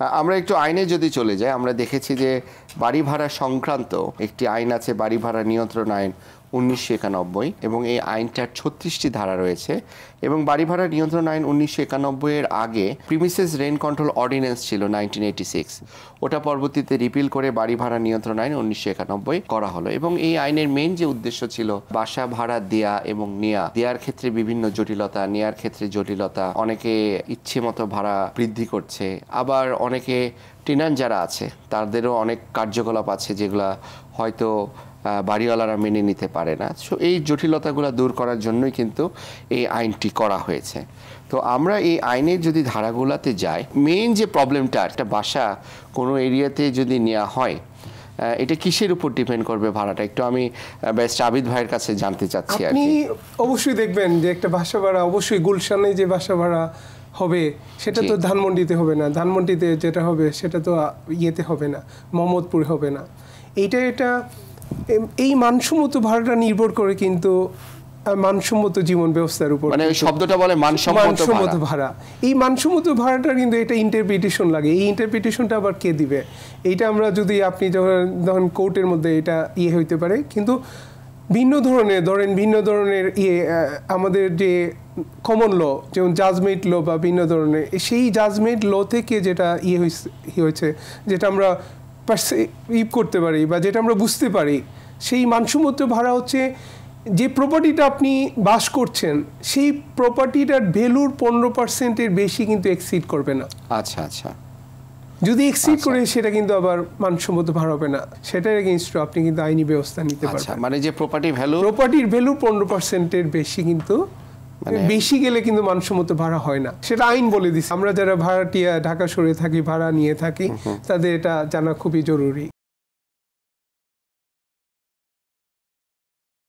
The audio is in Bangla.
আমরা একটু আইনে যদি চলে যাই, আমরা দেখেছি যে বাড়ি ভাড়া সংক্রান্ত একটি আইন আছে, বাড়ি ভাড়া নিয়ন্ত্রণ আইন 1991, এবং এই আইনটার 36টি ধারা রয়েছে। এবং বাড়ি ভাড়া নিয়ন্ত্রণ আইন 1991 এর আগে প্রিমিসেস রেন্ট কন্ট্রোল অর্ডিন্যান্স ছিল 1986, ওটা পরবর্তীতে রিপিল করে বাড়ি ভাড়া নিয়ন্ত্রণ আইন 1991 করা হলো। এবং এই আইনের মেইন যে উদ্দেশ্য ছিল বাসা ভাড়া দেয়া এবং দেওয়ার ক্ষেত্রে বিভিন্ন জটিলতা, নেয়ার ক্ষেত্রে জটিলতা, অনেকে ইচ্ছে মতো ভাড়া বৃদ্ধি করছে, আবার অনেকে টেনান্ট যারা আছে তাদেরও অনেক কার্যকলাপ আছে যেগুলা হয়তো বাড়িওয়ালারা মেনে নিতে পারে না। সো এই জটিলতাগুলো দূর করার জন্যই কিন্তু এই আইনটি করা হয়েছে। তো আমরা এই আইনের যদি ধারাগুলোতে যাই, মেইন যে প্রবলেমটা, একটা বাসা কোনো এরিয়াতে যদি নেওয়া হয়, এটা কিসের উপর ডিপেন্ড করবে ভাড়াটা, একটু আমি বেস্ট আবিদ ভাইয়ের কাছে জানতে চাচ্ছি। আপনি অবশ্যই দেখবেন যে একটা বাসা ভাড়া অবশ্যই গুলশানে যে বাসা ভাড়া হবে সেটা তো ধানমন্ডিতে হবে না, ধানমন্ডিতে যেটা হবে সেটা তো ইয়েতে হবে না, মোহাম্মদপুরে হবে না। এটা এই মানসম্মত ভাড়াটা নির্ভর করে কিন্তু মানসম্মত জীবন ব্যবস্থার উপর, মানে ওই শব্দটা বলে মানসম্মত ভাড়া। এই মানসম্মত ভাড়াটা কিন্তু এটা ইন্টারপ্রিটেশন লাগে, এই ইন্টারপ্রিটেশনটা আবার কে দিবে? এইটা আমরা যদি আপনি যখন কোর্টের মধ্যে এটা হইতে পারে, কিন্তু ভিন্ন ধরনের আমাদের যে কমন ল, যেমন জাজমেন্ট ল বা ভিন্ন ধরনের, সেই জাজমেন্ট ল থেকে যেটা হয়েছে, যেটা আমরা করতে পারি বা যেটা আমরা বুঝতে পারি, সেই মানসম্মত ভাড়া হচ্ছে যে প্রপার্টিটা আপনি বাস করছেন সেই প্রপার্টিটার ভ্যালুর 15%-এর বেশি কিন্তু এক্সিড করবে না। আচ্ছা আচ্ছা, যদি এক্সিড করে সেটা কিন্তু আবার মানসম্মত ভাড়া হবে না, সেটার এগেইনস্টে আপনি কিন্তু আইনি ব্যবস্থা নিতে পারবেন। মানে যে প্রপার্টির ভ্যালু 15%-এর বেশি, কিন্তু বেশি গেলে কিন্তু মানসম্মত ভাড়া হয় না, সেটা আইন বলে দিচ্ছে। আমরা যারা ভাড়াটিয়া ঢাকা শহরে থাকি, ভাড়া নিয়ে থাকি, তাদের এটা জানা খুবই জরুরি।